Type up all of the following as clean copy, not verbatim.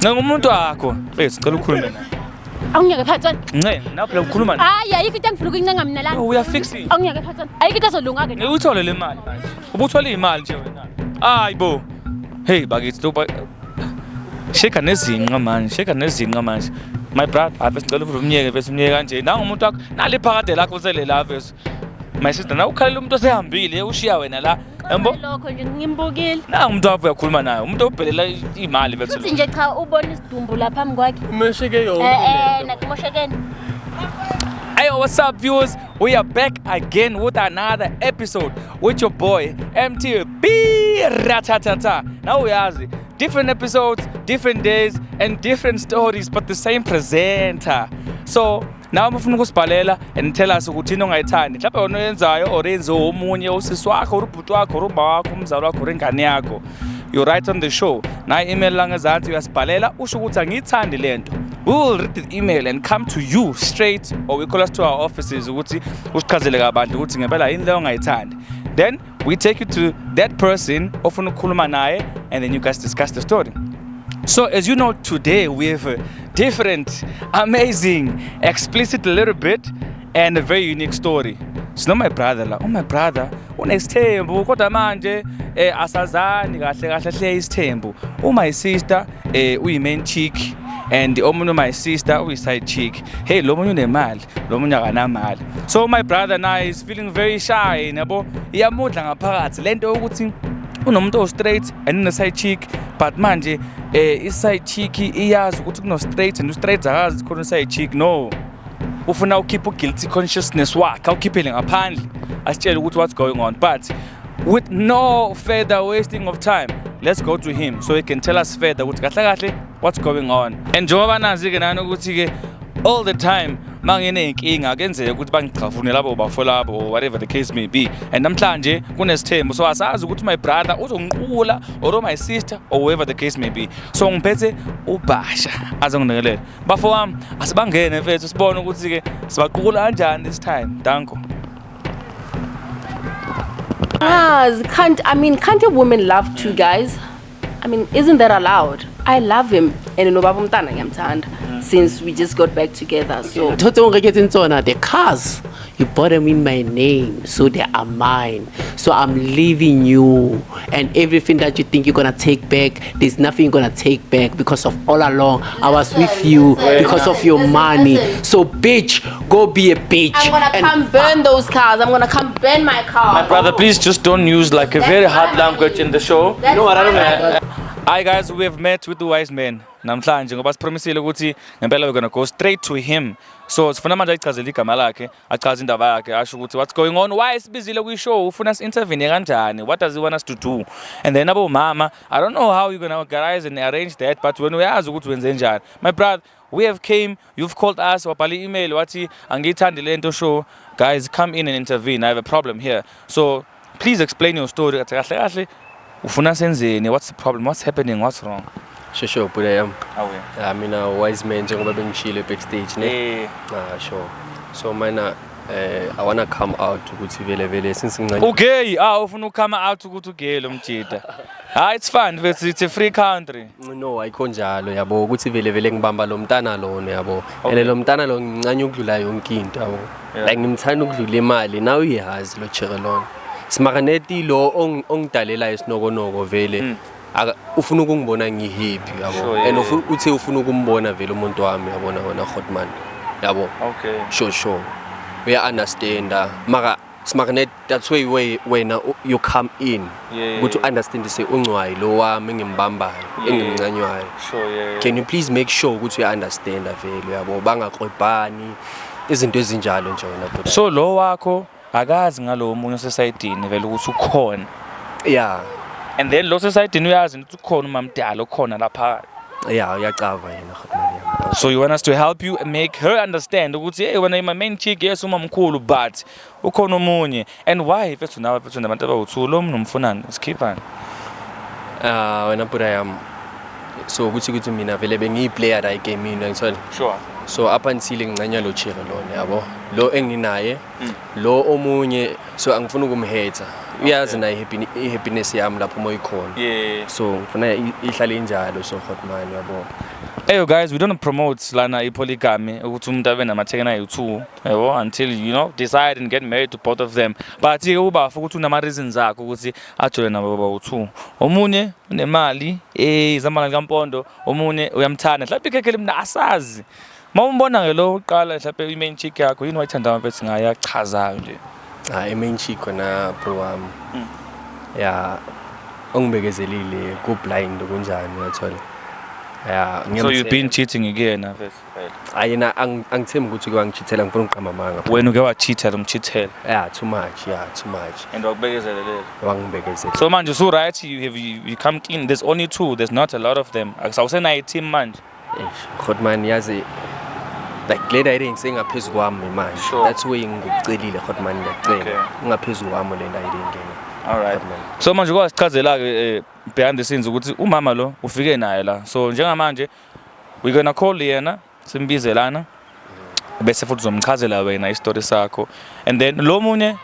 Ngumuntu wakho mfethu sicela ukhulume naye. Awungiyeke phathwana. Nawe phela ukhuluma naye. Hayi ayikho into engifuna ukuyincenga mina la. Uyafixa. Awungiyeke phathwana. Ayikho into ezolunga ke. Ngikuthole le mali manje. Ubuthola imali nje wena. Hayibo. Hey bakithi lo sheka nezinqa manje. My brother, ave sicela umnyeke bese umnyeke kanje. Nanga umuntu wakho nali phakade lakho usele la bese. My sister na ukhalela umuntu osehambile ushiya wena la. Yabo? Lokho nje ngimbukile. Na umuntu wakho uyakhuluma naye. Umuntu obhelela imali bese. Futhi nje cha ubona isidumbu lapha phambi kwakhe. Umesheke yonke. Nakumoshekeni. Hey, what's up, viewers? We are back again with another episode with your boy MTB Ratatata. Now we have different episodes, different days, and different stories, but the same presenter. So now I'm going to and tell us ukuthi into ongayithandi. Mhlawumbe wena oyenzayo or enze omunye usisi wakho, ubhuti wakho, umba wakho, umzali wakho, ingane yakho. You write on the show. Na email lang ezansi uyasibhalela usho ukuthi angiyithandi lento. We will read the email and come to you straight, or we call us to our offices ukuthi usichazele kabantu ukuthi ngempela yini leyo ongayithandi. Then we take you to that person ofuna ukukhuluma naye, and then you guys discuss the story. So as you know, today we have a different, amazing, explicit a little bit, and a very unique story. So my brother la, my brother unesithembu kodwa manje asazani kahle isithembu. My sister uyi-main chick and omunye my sister uyi-side chick. Hey, lo munye unemali, lo munye akanamali. So my brother now is feeling very shy, yabo. Iyamudla ngaphakathi lento ukuthi unomuntu straight and une-side chick, but manje i-side chick iyazi ukuthi kuno-straight and u-straight akazi khona u-side chick. No, ufuna ukhipha guilty consciousness wakhe awukhiphele ngaphandle asitshele ukuthi what's going on. But with no further wasting of time, let's go to him so he can tell us further ukuthi kahle what's going on. And njengoba nazi ke nani ukuthi ke all the time manginenkinga kenzeka ukuthi bangichafune labo bafolabo or whatever the case may be, and namhlanje kunesithembu so asazi ukuthi my brother uzongiqula or my sister or whoever the case may be. So ngiphethe ubasha azonginekelela bafo wami asibangene mfethu sibone ukuthi ke sibaqula kanjani this time. Danko. Can't a woman love two guys? Isn't that allowed? I love him and nobaba umntana ngiyamthanda since we just got back together. So the cars you bought them in my name, so they are mine. So I'm leaving you, and everything that you think you're gonna take back, there's nothing you're gonna take back because of all along I was with you because of your money. So bitch, go be a bitch. I'm gonna come burn those cars. I'm gonna come burn my car. My brother, please just don't use like a very hard language in the show. You know what I don't know. Hi guys, we have met with the wise man. Namhlanje ngoba sipromisile ukuthi ngempela we're gonna go straight to him. So sifuna manje ayichazele igama lakhe, achaze indaba yakhe, asho ukuthi what's going on, why isibizile kwi-show, ufuna us-intervene kanjani, what does he want us to do. And then abo mama, I don't know how you're gonna organize and arrange that, but when uyazi ukuthi wenze njani. My brother, we have came, you've called us, wabhala email wathi angiyithandi lento show. Guys, come in and intervene. I have a problem here. So please explain your story. Kahle ufuna senzeni, what's the problem, what's happening, what's wrong? Sure, but I am. I mean, a wise man, njengoba bengishilo backstage, ne? Sure. So mina I wanna come out ukuthi vele since ngicane. Okay, ufuna ukama out ukuthi ugay lo mjida. It's fun, it's a free country. No, ayikho njalo yabo ukuthi vele ngibamba lo mntana lo yabo. And lo mntana lo ngincane ukudlula yonke into yabo. Like ngimthanda ukudlula imali, now uyazi lo Cherilon. Simakaneti lo ongidalela isinokonoko vele. Ufuna ukungibona ngihappy yabo, and uthi ufuna ukumbona vele umuntu wami yabona wona Hotman yabo. Okay, sure we understand maka smagnet, that's why when you come in to understand say uncwayi lo wami engimbambayo engimncanywayo. Sure. Can you please make sure ukuthi you understand vele yabo, bangaxwebhani izinto ezinjalo nje wena. So lo wakho akazi ngalo umunye osesayidini vele ukuthi ukhona. Yeah. And then lo society uyazi ukuthi ukhona umamdala okhona lapha. Yeah, uyacava yena Hotman. So you want us to help you and make her understand ukuthi hey wena my main chick yes umamkhulu but ukhona umunye. And why mfethu nawe mfethu nabantu abawu2 lo mnu mfunani sikhipani? Wena but I am so ukuthi mina vele bengiyiplayer la game mina ngithona. Sure. So up until ngincanya lo Cherilon yabo, lo enginaye lo omunye, so angifuna ukumhetha. Uyazi na happiness yami lapho moyikhona. Yeah. So ngifuna ihlale injalo so Hotman yabo. Hey guys, we don't promote lana polygamy ukuthi umuntu abe namathekena ayi-2 yabo until you know decide and get married to both of them. But ke ubafa ukuthi unama reasons akho ukuthi ajole nabo baba-2. Omunye unemali izamali kaMpondo, omunye uyamthanda. Mhlawumbe ikhekhele mina asazi. Mawumbona ngelo uqala mhlawumbe i-main chick yakho yini wayithanda mfethu ngaye yachazayo nje. I-main chick na bro wami. Yeah. Ongibekezelile ku blind kunjani uyathola. Yeah, So you've been cheating again mfethu. Ayena angithembi ukuthi kwangishithela ngifuna uqamba amanga. Wena uke wachithela umchithela. Yeah, too much. And wakubekezelele. Wangibekezela. So manje so right you come clean. There's only 2. There's not a lot of them. Awusena i-team manje. Godman yazi like leda idea ngisengaphezulu kwami manje. Sure. That's why ngikucelile Godman ngiyacela. Ungaphezulu kwami lenda idea ngene. Alright. So manje kwasichazela ke behind the scenes ukuthi umama lo ufike naye la. So njengamanje we gonna call yena simbizelana bese futhi uzomchazela wena istory sakho and then lo munye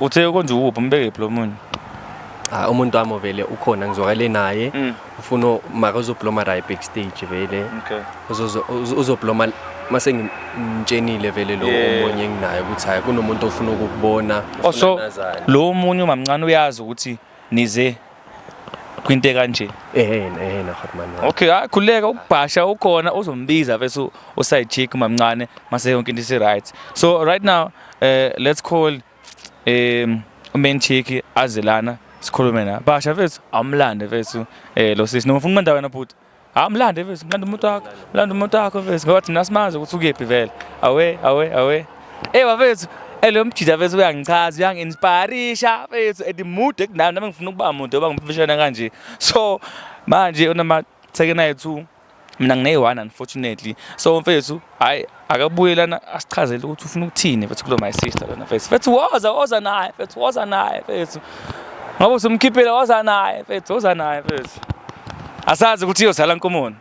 uthe konje uphi umbekephi lo munye. Umuntu wami vele ukhona ngizokale naye ufuna mara uzobloma right backstage vele. Okay. Uzobloma mase ngimtshenile vele lo omunye enginayo ukuthi hayi kunomuntu ofuna ukukubona. So lo munye umamncane uyazi ukuthi nize kwinte kanje. Ehena Godman. Okay, khuleka ukubhasha ukhona uzombiza bese uside chick umamncane mase yonke into isi right. So right now let's call main chick azelana sikhulume na. Basha mfethu amlande mfethu lo sisi noma ufuna uqanda wena bhuti. Amlande mfethu ngilanda umuntu wakho. Landa umuntu wakho mfethu ngoba thina simazi ukuthi ukephi vele. Awe. Bafethu lo mjida mfethu uyangichaza uyangi-inspirisha mfethu at the mood ekunami nami ngifuna ukuba umuntu oba ngumprofessional kanje. So manje unamathekena ayi-2 mina ngine-1 unfortunately. So mfethu hayi akabuye lana asichazele ukuthi ufuna ukuthini mfethu kulo my sister lana mfethu. Mfethu woza naye mfethu. Ngoba usumkhiphile woza naye mfethu. Asazi ukuthi iyozala nkomoni.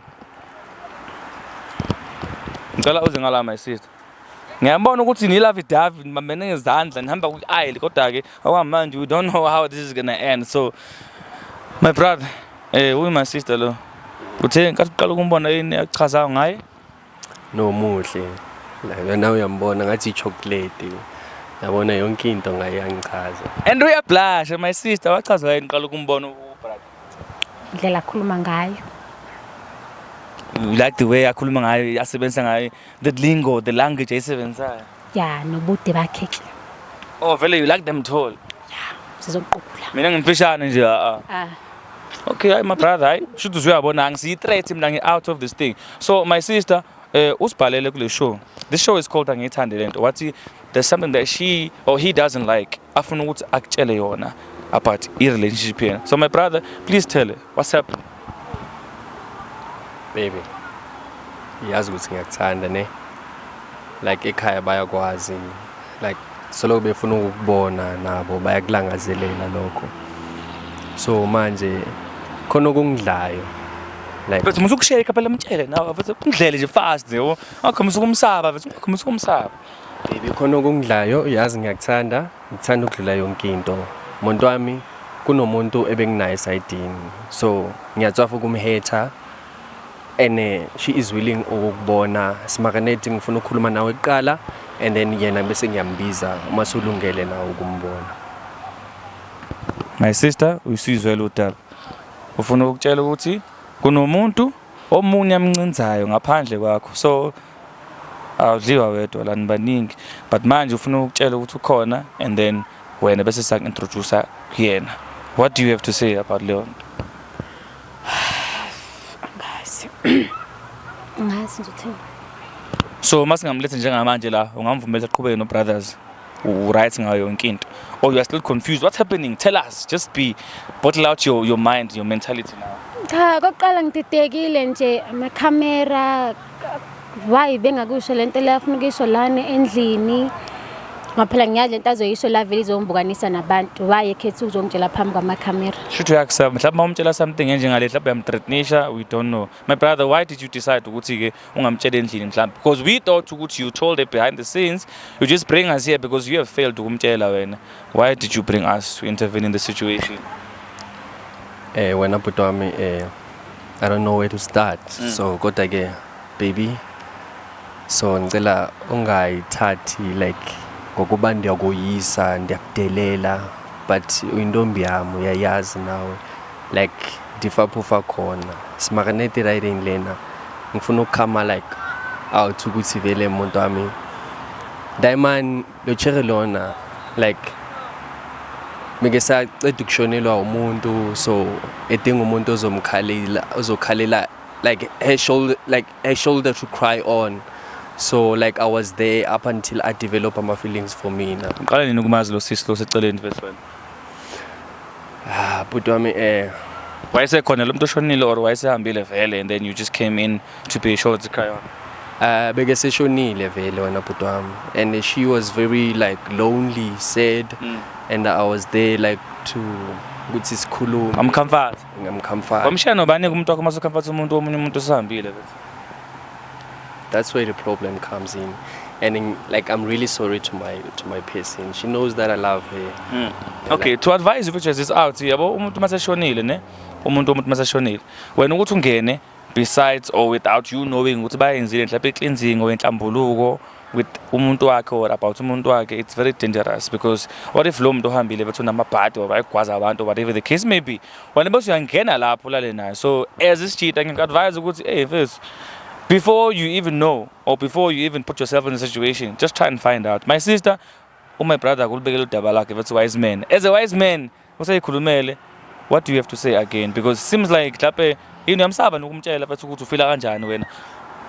Ngicela uze ngala my sister. Ngiyabona ukuthi ni love David mambene ngezandla nihamba ku-aisle kodwa ke okwamanje we don't know how this is gonna end. So my brother my sister lo uthe nkathi uqala ukumbona yini yachazayo ngaye? No muhle. La nawe uyambona ngathi i-chocolate. Yabona yonke into ngaye yangichaza. And uyablusha my sister wachaza yini uqala ukumbona brother? Indlela akhuluma ngayo. You like the way akhuluma ngayo asebenzisa ngayo the lingo, the language ayisebenzisayo. Ya nobude bakhe. Oh vele you like them tall. Sizoqhubula. Mina ngimfishane nje Okay, my brother, hayi should uzuyabona ngisiyi-threat mina ngi-out of this thing. So my sister usibhalele kule show. This show is called Angithande Lento. Wathi there's something that she or he doesn't like. Afuna ukuthi akutshele yona about i-relationship yena. So my brother, please tell her what's happening. Baby. Yazi ukuthi ngiyakuthanda ne. Like ekhaya bayakwazi. Like solo befuna ukubona nabo bayakulangazelela lokho. So manje khona okungidlayo. Like But musukusheka phela mtshele nawe futhi ungidlele nje fast yebo. Akho ukumsaba. Baby khona okungidlayo yazi ngiyakuthanda. Ngithanda ukudlula yonke into. Umuntu wami kunomuntu ebenginaye sayidini. So ngiyatsafa ukumhater. And she is willing ukubona simakaneti ngifuna ukukhuluma nawe kuqala and then yena bese ngiyambiza uma sulungele nawe ukumbona. My sister usizwela uDaba. Ufuna ukutshela ukuthi kunomuntu omunye amncinzayo ngaphandle kwakho. So awudliwa wedwa lani baningi but manje ufuna ukutshela ukuthi ukhona and then wena bese saku-introduce kuyena. What do you have to say about Leon? Ngazi nje uthini. So masingamlethe njengamanje la ungamvumela aqhubeke no brothers. Right ngayo yonke into. Or you are still confused. What's happening? Tell us. Just bottle out your mind, your mentality now. Cha kokuqala ngididekile nje amakhamera why bengakusho lento lafuna ukisho lana endlini. Ngaphela ngiyazi lento azoyisho la vele izombukanisa nabantu. Why ekhetha uzongitshela phambi kwamakhamera. Should you accept? Mhlawumbe mawumtshela something njengale mhlawumbe yamthreatenisha, we don't know. My brother, why did you decide ukuthi ke ungamtshela endlini mhlawumbe? Because we thought ukuthi you told it behind the scenes. You just bring us here because you have failed ukumtshela wena. Why did you bring us to intervene in the situation? Wena bhuti wami I don't know where to start. So kodwa ke baby, so ngicela ungayithathi like ngokuba ndiyakoyisa ndiyakudelela, but uyintombi yami uyayazi nawe like ndifaphufa khona simakaneti riding lena ngifuna ukukhama like out ukuthi vele umuntu wami Diamond lo chere lona like Mikesaceda ukushonelwa umuntu, so edinga umuntu ozokhalela like her shoulder to cry on. So like I was there up until I developed my feelings for me now. Uqala nini ukumazi lo sisi lo seceleni mfethu wena? But wami Wayesekhona lo muntu oshonile or wayesehambile vele and then you just came in to be sure to cry on? Bekeseshonile vele wena bhuti wami, and she was very like lonely, sad, and I was there like to ukuthi sikhulume. Amcomfort. Ngamcomfort. Wamshiya nobani umuntu wakho masocomfort umuntu omunye umuntu osahambile mfethu? That's where the problem comes in, and like I'm really sorry to my person. She knows that I love her. Okay, to advise you which is out yabo umuntu maseshonile ne umuntu maseshonile wena ukuthi ungene besides or without you knowing ukuthi bayenzile mhlawumbe icleansing or inhlambuluko with umuntu wakhe or about umuntu wakhe, it's very dangerous because what if lo muntu ohambile bethu namabhadi or bayigwaza abantu whatever the case may be, wena bese uyangena lapho lale nayo. So as isijita ngikadvise ukuthi hey first before you even know or before you even put yourself in a situation, just try and find out. My sister or my brother kulibekela udaba lakhe bethu wise man, as a wise man usayikhulumele, what do you have to say again? Because it seems like mhlawumbe yini yamsaba nokumtshela bethu ukuthi ufila kanjani wena.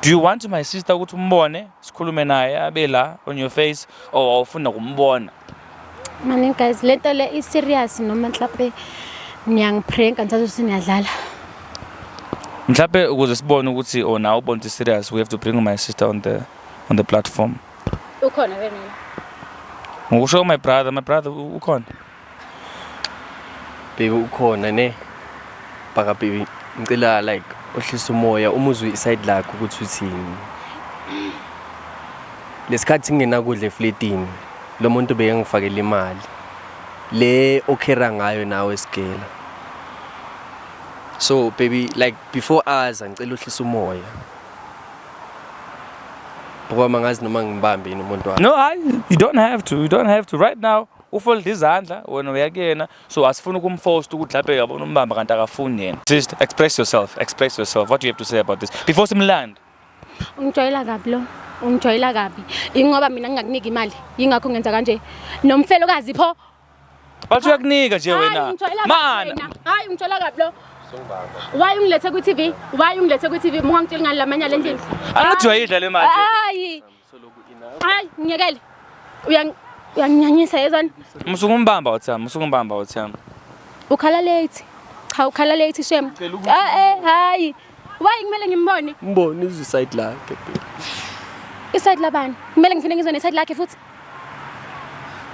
Do you want my sister ukuthi umbone sikhulume naye abe la on your face or ufuna ukumbona? Mani guys, lento le is serious noma mhlawumbe ngiyangipranka ngisathi siniyadlala. Mhlawumbe ukuze sibone ukuthi oh now ubonto serious, we have to bring my sister on the platform. Ukhona wena? Ngikusho my brother ukhona. Baby ukhona ne. Baka baby ngicela like ohlisa umoya umuzwe iside lakho ukuthi uthini. Lesikhathi ngena kudle efletini lo muntu beyengifakela imali le okhera ngayo nawe sigela. So baby like before us ngicela uhlisa umoya. Bukwa mangazi noma ngibambe yini umuntu wakho. No, you don't have to right now. Ufold izandla wena uyakena, so asifuna ukumforce ukuthi laphe yabona umbamba kanti akafuni yena. Just express yourself. What do you have to say about this before simland? Ungijwayela kabi lo. Ungijwayela kabi. Ingoba mina ngingakunika imali. Yingakho ngenza kanje. Nomfelokazi pho. Bathi uyakunika nje wena. Mana. Hayi ungijwayela kabi lo. Why ungilethe ku TV? Mungangitshela ngani lamanya lendlela. Angathi uyayidla le mali. Hayi. Hayi ngiyekele. Uyanyanyisa yezona. Musukumbamba uthama. Ukhala late. Cha ukhala late shem. Hayi. Why kumele ngimbone? Mbone izwi side lakhe baby. Iside labani? Kumele ngifike ngizone iside lakhe futhi.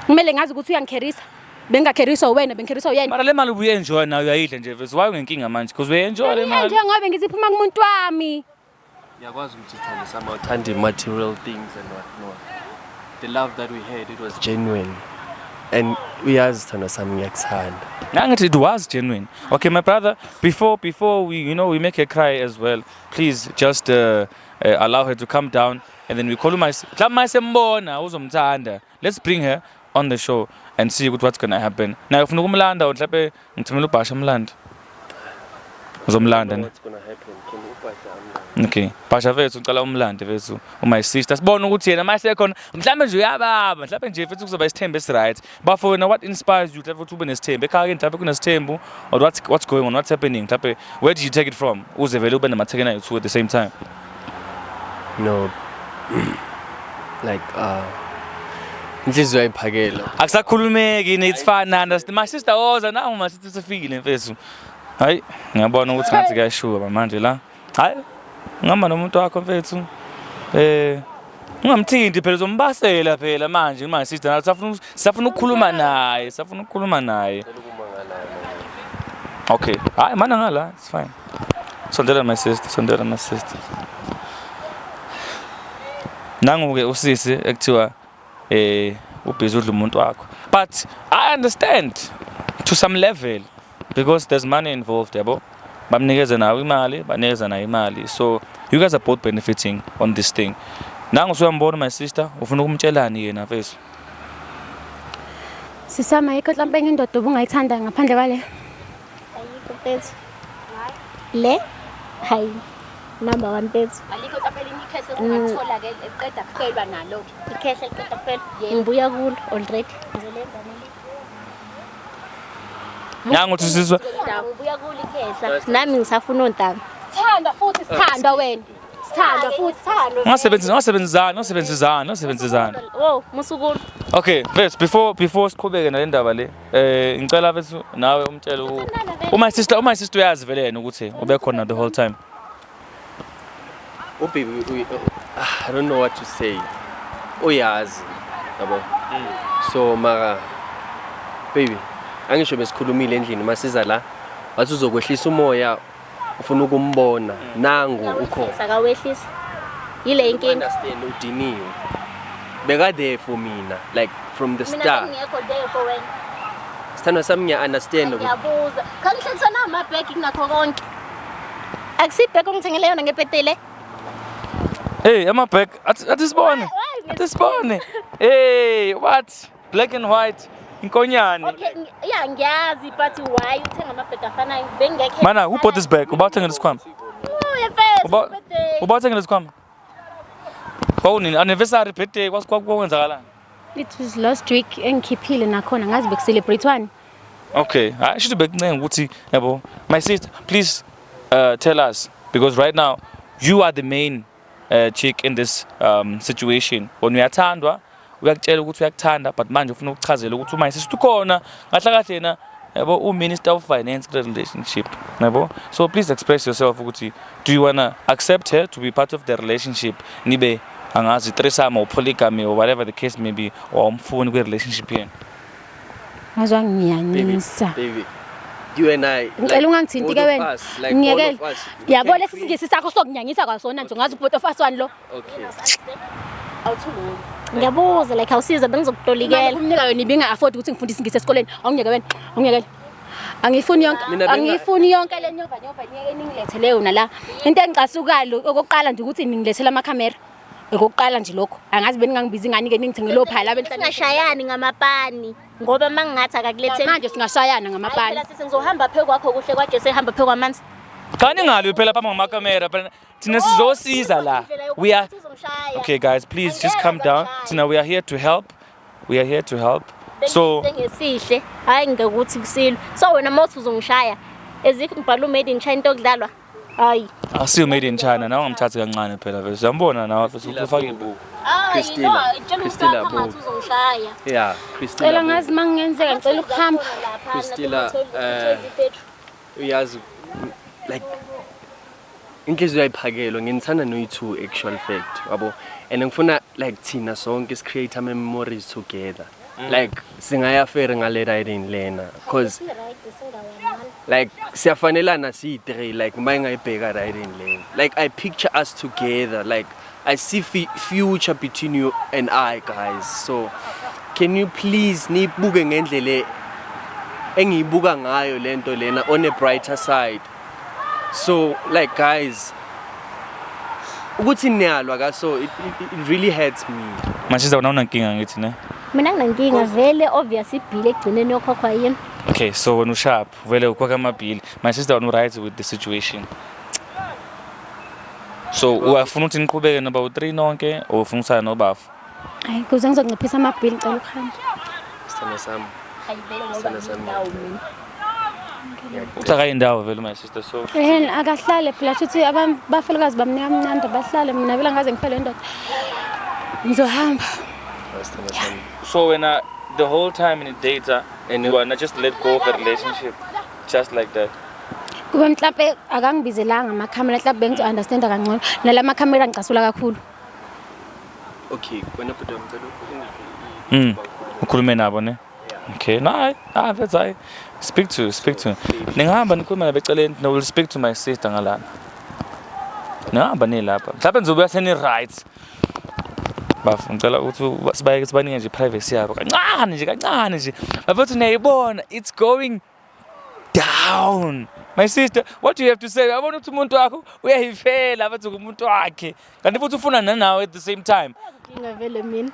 Kumele ngazi ukuthi uyangikherisa. Bengakheriswa wena, bengikheriswa uyena. Mara le mali uyenjoy nayo uyayidla nje vese why ungenkinga manje because uyenjoy le mali. Nje ngoba ngiziphuma kumuntu wami. Yakwazi ukuthi uthanda sama material things and what not. The love that we had, it was genuine, and uyazi thanda sami ngiyakuthanda. Nangithi it was genuine. Okay my brother, before we we make her cry as well, please just allow her to come down and then we call my sembona uzomthanda. Let's bring her on the show and see what's going to happen. Now ufuna ukumlanda mhlawumbe ngithumela uBhasha umlanda. Uzomlanda ne? What's going to happen? Can uBhasha amlanda? Okay. Bhasha vethu uqala umlande vethu my sister. Sibone ukuthi yena mayesekhona mhlawumbe nje uyababa, mhlawumbe nje vethu kuzoba isithembu esiright. Bafona what inspires you mhlawumbe ube nesithembu. Ekhaya ke mhlawumbe kunesithembu or what's going on, what's happening? Mhlawumbe where did you take it from? Uze vele ube namathekena you two at the same time. No. Like inhliziyo ayiphakela. Akusakhulumeki ni it's fine understand. My sister oza nawe my sister sifikile mfethu. Hayi, ngiyabona ukuthi ngathi kuyashuka manje la. Hayi, ngihamba nomuntu wakho mfethu. Ungamthinti phela uzombasela phela manje my sister nathi safuna ukukhuluma naye. Okay. Hayi mana ngala, it's fine. Sondela my sister. Nangu-ke usisi ekuthiwa ubhizi udla umuntu wakho. But I understand to some level because there's money involved yabo. bamnikeza nawe imali, banikeza nayo imali. So you guys are both benefiting on this thing. Nangu usuyambona my sister, ufuna ukumtshelani yena mfethu? Sisama yikho mhlawumbe enye indoda obungayithanda ngaphandle kwale. Ayikho mfethu. Le? Hayi. Number 1 mfethu. Alikho mhlawumbe elinye ikhehle ongathola ke eqeda kufelwa nalo. Ikhehle eqeda kuphela. Ngibuya kulo already. Ngizolenza nini? Nangu uthi sizwe. Ngibuya kulo ikhehla. Nami ngisafuna ontanga. Sithandwa futhi sithandwa wena. Sithandwa futhi sithandwa. Ngasebenzizana. Wo, musukulu. Okay, first before siqhubeke nale ndaba le, ngicela bethu nawe umtshele uma sister uyazi vele yena ukuthi ube khona the whole time. Oh baby, I don't know what to say. Uyazi, yabo. So mara baby, angisho besikhulumile endlini masiza la, wathi uzokwehlisa umoya ufuna ukumbona nangu ukho. Sakawehlisa. Yile inkinga. Understand udiniwe. Beka there for mina, like from the Mina start. ngiyekho there for wena. Sithanda sami ngiya understand ukuthi Ngiyabuza. Khangihletha na amabheki nakho konke. Akusibheki ongithengele yona ngepetele. Hey, ama back. Atisibone. Hey, what? Black and white. Inkonyane. Okay, yeah, ngiyazi but why uthenga amabheki afanayo? Bengekho. Mana, who bought this bag? Uba uthenga lesikhwama? Uba uthenga lesikhwama? Kwawunini anniversary birthday kwakwenzakalani? It was last week engikhiphile nakhona ngazi beku-celebrate wani. Okay, I should be saying ukuthi yabo. My sister, please tell us because right now you are the main chick in this situation. When uyathandwa, uyakutshela ukuthi uyakuthanda but manje ufuna ukuchazela ukuthi my sister ukhona ngahle kahle yena yabo Minister of Finance relationship. Yabo. So please express yourself ukuthi do you wanna accept her to be part of the relationship? Nibe angazi threesome or polygamy or whatever the case may be or umfuni kwe relationship yena. Ngazwa ngiyanyisa. baby, you and I, Ngicela ungangithinti ke wena. Ngiyekela. Yabo like lesingisi sakho sokunyanyisa kwasona nje ngazi ubhoto first one lo. okay. Ngiyabuza like awusiza bengizokutolikela. Umnika yona ibinga afford ukuthi ngifundise ingisi esikoleni. Awungiyeke wena. Awungiyekela. Angifuni yonke le nyova nyeke ningilethele yona la. Into engicasukalo okokuqala nje ukuthi ningilethela amakhamera. Ekokuqala nje lokho. Angazi beningangibiza ingane ke ningithengele ophala abantwana. Singashayani ngamapani ngoba mangingathi akakulethe. Manje singashayana ngamapani. Phela sisi ngizohamba phe kwakho kuhle kwaje sehamba phe kwamanzi. Cha ningali phela phambi ngamakamera phela thina sizosiza la. We are okay guys, please just calm down. Tina, we are here to help. We are here to help. So ngesihle hayi ngekuthi kusilwe. So wena mawuthi uzongishaya as if ngibhala made in China into okudlalwa. Hayi. asiyo made in China nawe ngamthatha kancane phela vese. Uyambona nawe vese ufaka ibuku. Christina, Christina Bo. uzongishaya. Yeah, Cela Christina. ngazi mangenzeka ngicela ukuhamba. Christina, uyazi like inhliziyo yayiphakelo nginithanda noyi-two actual fact yabo and ngifuna like thina sonke create ama memories together like singaya fair ngale riding lena cause like siyafanelana si-3 like mayingayibheka riding lane like I picture us together like I see future between you and I guys so can you please nibuke ngendlela engiyibuka ngayo lento lena on a brighter side so like guys ukuthi niyalwa ka so it really hurts me Manje zawuna inkinga ngithi ne. Mina nginankinga vele obvious ibhile egcineni yokhokhwa yini. Okay, so when sharp vele ukwaka amabhili. My sister wanu right with the situation. So uyafuna ukuthi niqhubeke number 3 nonke or ufuna usana nobafu? Hayi kuze ngizonciphisa amabhili ngicela ukuhamba. sithanda sami Hayi vele Sana sami. mina. Uthaka indawo vele my sister so. Akahlale phela futhi abafelokazi bamnika amnandi bahlale mina vele ngaze ngiphele indoda. Ngizohamba. sithanda sami So when the whole time in the data and you wanna just let go of the relationship just like that. Kube mhlawumbe akangibizelanga amakhamera mhlawumbe bengizo understand kangcono nala makhamera ngicasula kakhulu. okay wena kodwa ngicela Ukhulume nabo ne? Okay, no, that's I speak to. Ningahamba nikhuluma beceleni no will speak to my sister ngalana. Ningahamba nilapha. Mhlawumbe nizobuya seni rights. Bafu ngicela ukuthi sibayeke sibaninge nje privacy yabo kancane nje. Bafuthi niyayibona it's going down. My sister, what do you have to say? Yabona ukuthi umuntu wakho uyayifela bathi umuntu wakhe. Kanti futhi ufuna nanawe at the same time. Ngidinga vele mina.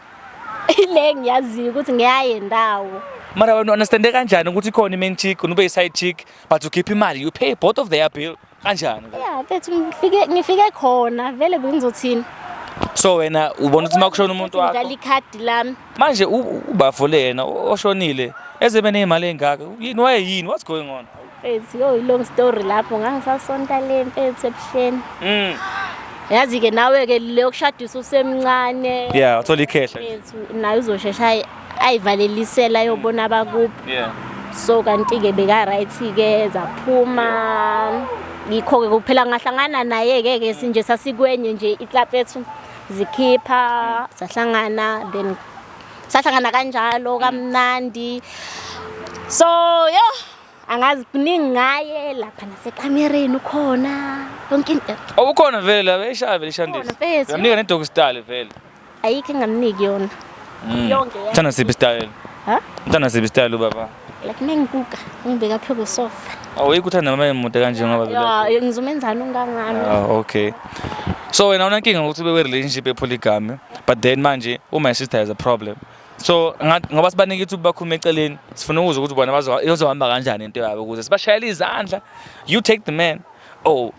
Ile ngiyaziyo ukuthi ngiyaye ndawo. Mara wena understand kanjani ukuthi khona i-main chick ube i-side chick but ukhipha imali you pay both of their bill kanjani? Yeah, bethu ngifike khona vele bengizothini. So wena ubona ukuthi makushona umuntu wakho. Ngidlala ikhadi lami. Manje ubafule yena oshonile ezebe nemali engaka. Yini what's going on? Mfethu yo long story lapho ngangisasonta le mfethu ebuhleni. Yazi ke nawe ke leyo kushadisa usemncane. Yeah, uthola ikhehla. Mfethu nayo uzoshesha ayivalelisela yobona bakuphi. Yeah. So kanti ke beka right ke zaphuma. Ngikho ke kuphela ngahlangana naye ke sinje sasikwenye nje iclub ethu zikhipha sahlangana then sahlangana kanjalo kamnandi. So yo angazi kuningi ngaye lapha nasekamereni ukhona yonke into. Awukhona vele bayishaya vele ishandisa. Mfethu. Yamnika nedog style vele. Ayikho engamniki yona. Yonke. Uthanda siphi style? Ha? Uthanda siphi style ubaba? Like nengikuka ngibeka phe ku sofa. Awuyikuthanda noma imude kanje ngoba vele. Yeah, ngizomenzana ungangami. Okay. So wena unankinga ukuthi ube relationship epolygamy but then manje my sister has a problem. So ngoba sibanike ukuthi bakhulume eceleni sifuna ukuzwa ukuthi bona bazohamba kanjani into yabo ukuze sibashayela izandla. You take the man. Oh.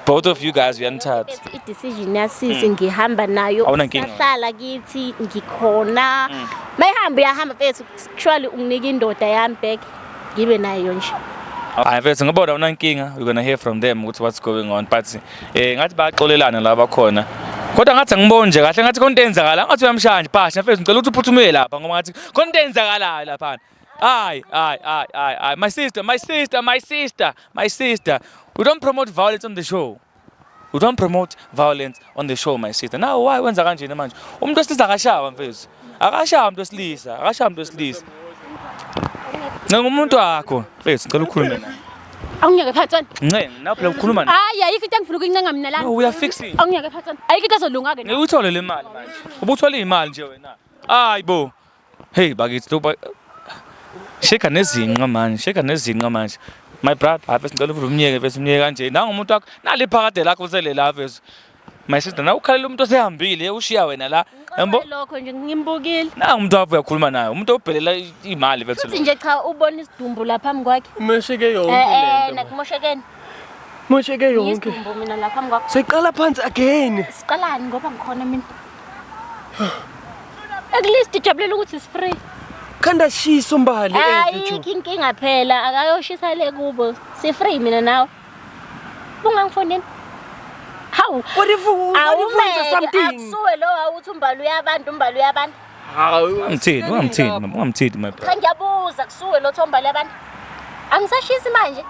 Both of you guys uyanithatha. I-decision yasisi ngihamba nayo. Sahlala kithi ngikhona. Mayihamba uyahamba mfethu actually unginika indoda yami back ngibe nayo nje. Hayi mfethu ngibona unankinga we're going to hear from them ukuthi what's going on but ngathi baxolelana la bakhona. Kodwa ngathi angiboni nje kahle ngathi konke enzakala ngathi uyamshaya nje phasha mfethu ngicela ukuthi uphuthume lapha ngoba ngathi konke enzakalayo lapha. Ay my sister we don't promote violence on the show. We don't promote violence on the show my sister. Now why wenza kanjeni manje? Umuntu wesilisa akashaya mfethu. Akashaya umuntu wesilisa. Ngumuntu wakho mfethu ngicela ukukhuluma naye. Awungiyeke phathwana. Ncenge nawe phela ukhuluma naye. Hayi ayikho into engifuna ukuyincenga mina la. We are fixing. Awungiyeke phathwana. Ayikho into ezolunga ke na. Ngikuthole le mali manje. Ubuthola imali nje wena. Hayibo. Hey bakithi lo sheka nezinqa manje. My brother, after ngicela ukuthi umnyeke kanje. Nanga umuntu wakho nali phakade lakho usele la mfethu. My sister na ukhalela umuntu osehambile ushiya wena la. Yambo? Lokho nje ngimbukile. Nanga umuntu wakho uyakhuluma naye. Umuntu obhelela imali mfethu. Futhi nje cha ubona isidumbu la phambi kwakhe. Mosheke yonke lento. Nakumoshekeni. Mosheke yonke. Isidumbu mina la phambi kwakhe. Seqala phansi again. Siqalani ngoba ngikhona mina. At least ijabulela ukuthi is free. Khanda shisa umbali Ayikho inkinga phela akayoshisa le kubo. Si free mina nawe. Ungangifonini. Hawu. What if something? Akusuwe lo awuthi umbali uyabantu. Hawu. Ungamthini my brother. Cha ngiyabuza kusuwe lo thombali yabantu. Angisashisi manje.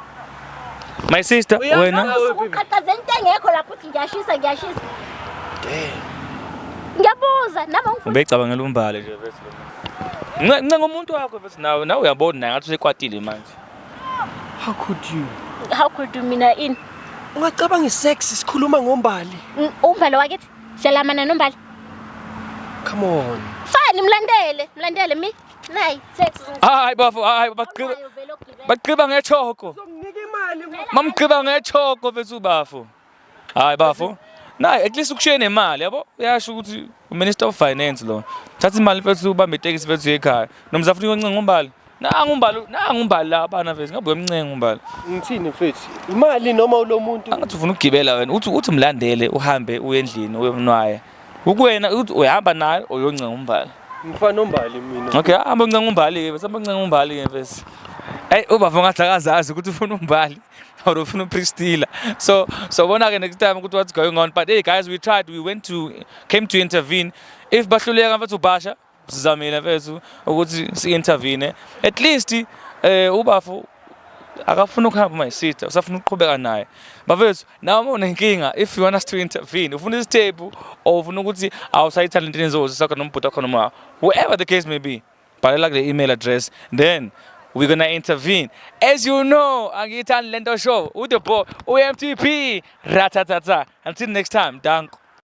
My sister wena Uqhaqhaze into engekho lapho uthi ngiyashisa. Damn. Ngiyabuza nama ngifuna. ubecabangela umbali nje mfethu. Ncenga umuntu wakho mfethu nawe uyabona naye ngathi usekwatile manje. How could you mina in? Ungacabanga isex sikhuluma ngombali. Umbali wakithi selamana nombali. Come on. Fine mlandele mi. Nayi sex. Hayi baqhiba ngechoko. Ngike imali. Mamqhiba ngechoko mfethu bafo. Hayi bafo. Nayi at least ukushiye nemali yabo. Uyasho ukuthi uMinister of Finance lo. Thatha imali mfethu ubambe itekisi mfethu ekhaya. Nomzafuni oncenga umbali. Nanga umbali la bana mfethu ngabe uyamncenga umbali. Ngithini mfethu? Imali noma ulo muntu? Angathi ufuna ukugibela wena uthi mlandele uhambe uye endlini uyemnwaye. Ukuwena uthi uyahamba naye uyoncenga umbali. Ngifana nombali mina. Okay, hamba uncenga umbali ke bese uncenga umbali ke mfethu. Hey ubava ngathi akazazi ukuthi ufuna umbali or ufuna uPristila. So bona ke next time ukuthi what's going on but hey guys we came to intervene. If bahluleka mfethu ubasha sizamile mfethu ukuthi si-intervene at least ubafu akafuna ukuhamba my sister usafuna ukuqhubeka naye bafethu nawe unenkinga if you want us to intervene ufuna isithephu or ufuna ukuthi awusayithala into enzozo sakho nombhuti wakho noma whoever the case may be bhalela the email address then we're gonna intervene. As you know, angithandi lento show with the boy UMTP ratatata. Until next time, dank.